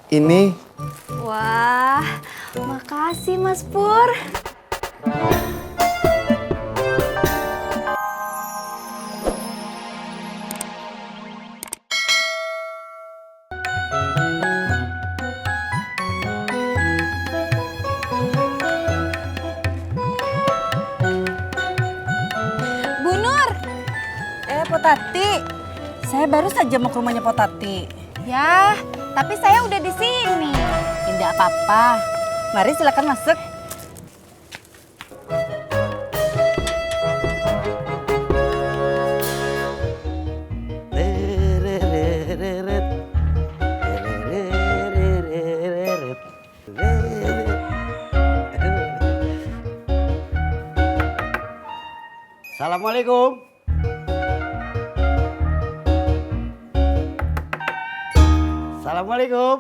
Ini Wah, makasih Mas Pur. Bu Nur. Potati, saya baru saja mau ke rumahnya Potati. Ya, tapi saya udah di sini. Tidak apa-apa. Mari silakan masuk. Assalamualaikum. Assalamualaikum.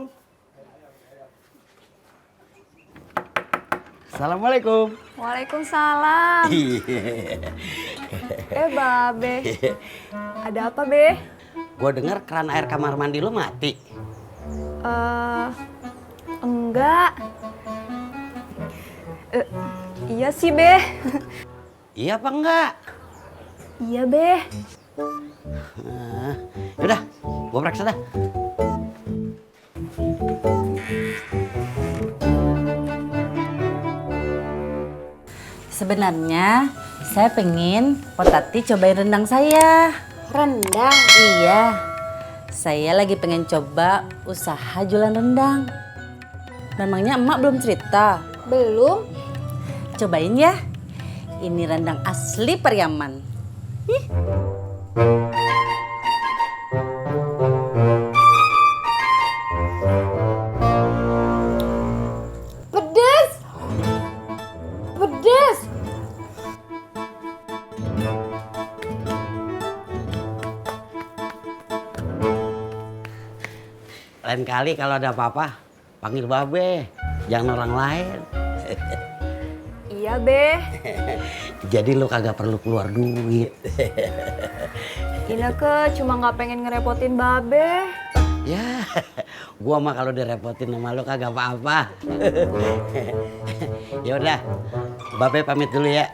Assalamualaikum. Waalaikumsalam. Babe. Ada apa, Be? Gue dengar keran air kamar mandi lu mati. Enggak. Iya sih, Be. Iya apa enggak? Iya, Be. Yaudah, gue periksa dah. Sebenarnya saya pengen Potati cobain rendang saya. Rendang. Iya, saya lagi pengen coba usaha jualan rendang. Memangnya emak belum cerita? Belum. Cobain ya. Ini rendang asli Pariaman. Pedes. Pedes. Lain kali kalau ada apa-apa, panggil Babe. Jangan orang lain. Iya, Be. Jadi lu kagak perlu keluar duit. Ineke cuma nggak pengen ngerepotin Babe. Ya, gua mah kalau direpotin sama lu kagak apa-apa. Ya udah, Babe pamit dulu ya.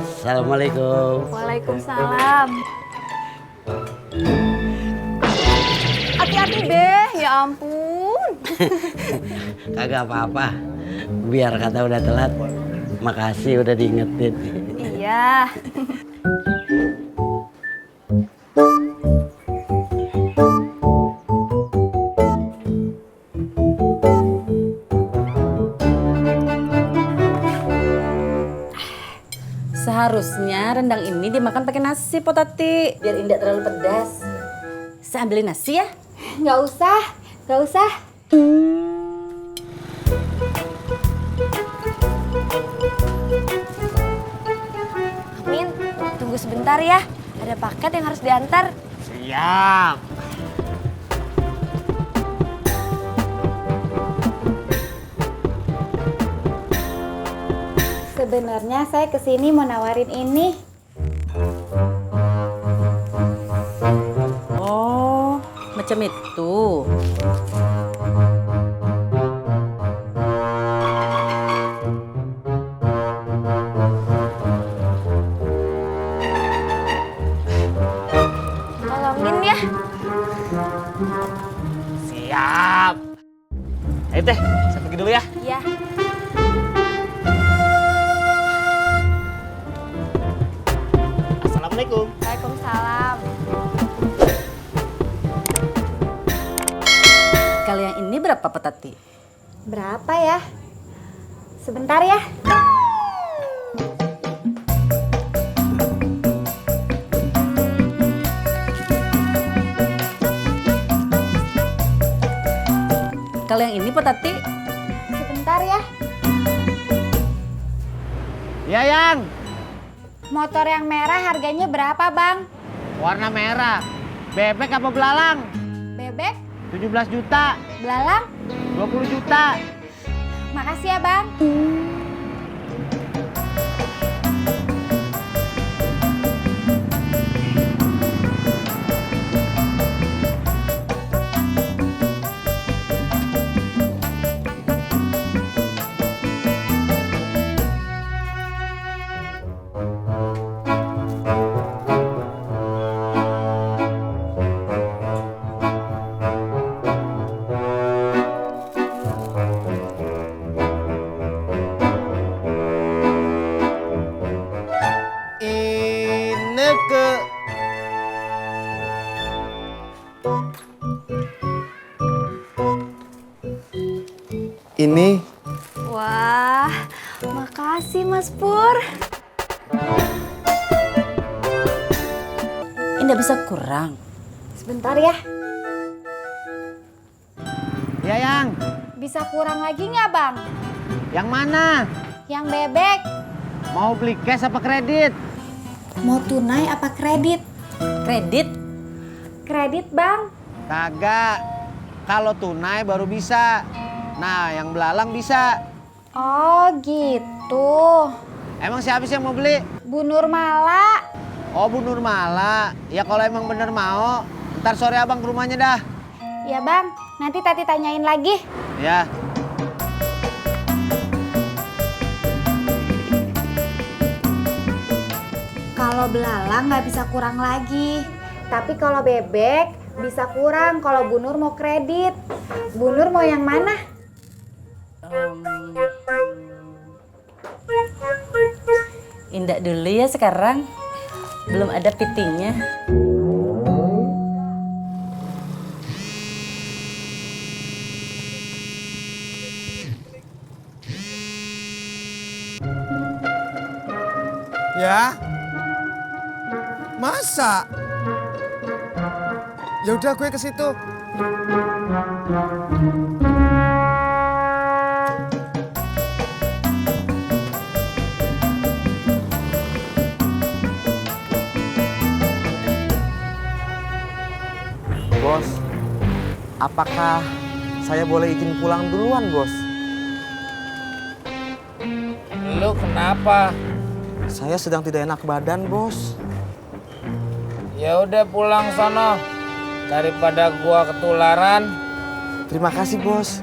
Assalamualaikum. Waalaikumsalam. Hati-hati, Be. Ya ampun. Kagak apa-apa. Biar kata udah telat. Makasih udah diingetin. Iya. Seharusnya rendang ini dimakan pakai nasi, Potati, biar tidak terlalu pedas. Saya ambilin nasi ya. Nggak usah. Nggak usah. Min, tunggu sebentar ya. Ada paket yang harus diantar. Siap. Sebenarnya saya kesini mau nawarin ini. Oh, macam itu. Tolongin ya. Siap. Ayo teh, saya pergi dulu ya. Iya. Assalamualaikum. Waalaikumsalam. Kalau yang ini berapa, Potati? Berapa ya? Sebentar ya. Kalau yang ini, Potati? Sebentar ya. Ya, Yang. Motor yang merah harganya berapa, Bang? Warna merah. Bebek apa belalang? Bebek, 17 juta. belalang. 20 juta. Makasih ya, Bang. Ini Wah, makasih Mas Pur. Ini bisa kurang. Sebentar ya. Ya, Yang. Bisa kurang lagi nggak, Bang? Yang mana? Yang bebek. Mau beli cash apa kredit? Mau tunai apa kredit? Kredit? Kredit, Bang. Kagak. Kalau tunai baru bisa. Nah, yang belalang bisa. Oh, gitu. Emang siapa sih yang mau beli? Bu Nurmala. Oh, Bu Nurmala. Ya kalau emang bener mau, ntar sore abang ke rumahnya dah. Ya, Bang. Nanti Tati tanyain lagi. Ya. Kalau belalang nggak bisa kurang lagi. Tapi kalau bebek bisa kurang kalau Bu Nur mau kredit. Bu Nur mau yang mana? Indah dulu ya sekarang. Belum ada pitingnya. ya. Masa? Ya udah gue ke situ. Bos, apakah saya boleh izin pulang duluan, Bos? Lu kenapa? Saya sedang tidak enak badan, Bos. Ya udah pulang sono. Daripada gua ketularan. Terima kasih, Bos.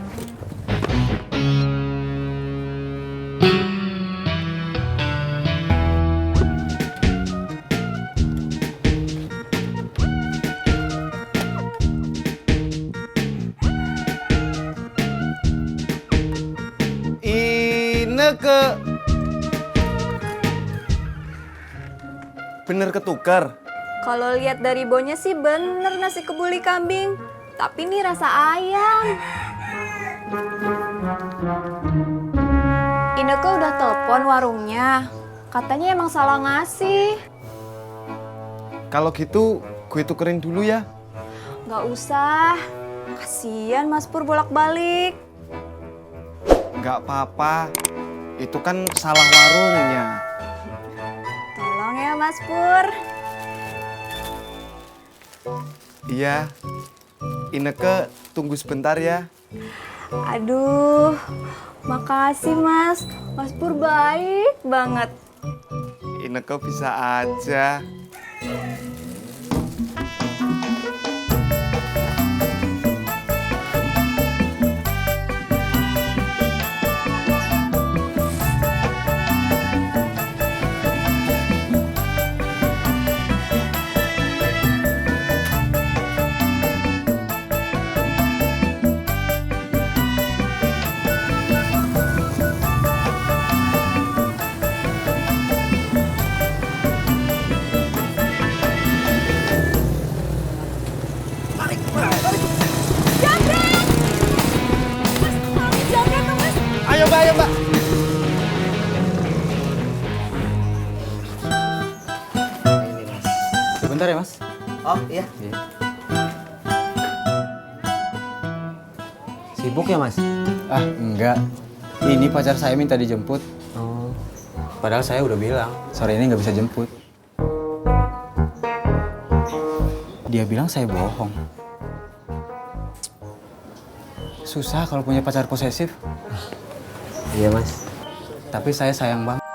Ineke. Bener ketukar. Kalau lihat dari baunya sih bener nasi kebuli kambing. Tapi ini rasa ayam. Ineke udah telepon warungnya. Katanya emang salah ngasih. Kalau gitu gue tukerin dulu ya. Nggak usah. Kasian Mas Pur bolak-balik. Nggak apa-apa. Itu kan salah warungnya. Tolong ya Mas Pur. Iya. Ineke tunggu sebentar ya. Aduh, makasih Mas. Mas Pur baik banget. Ineke bisa aja. Ayo Mbak, ayo Mbak. Sebentar ya, Mas. Oh, iya. Sibuk ya, Mas? Ah, enggak. Ini pacar saya minta dijemput. Oh. Padahal saya udah bilang. Sore ini nggak bisa jemput. Dia bilang saya bohong. Susah kalau punya pacar posesif. Iya, Mas. Tapi saya sayang banget.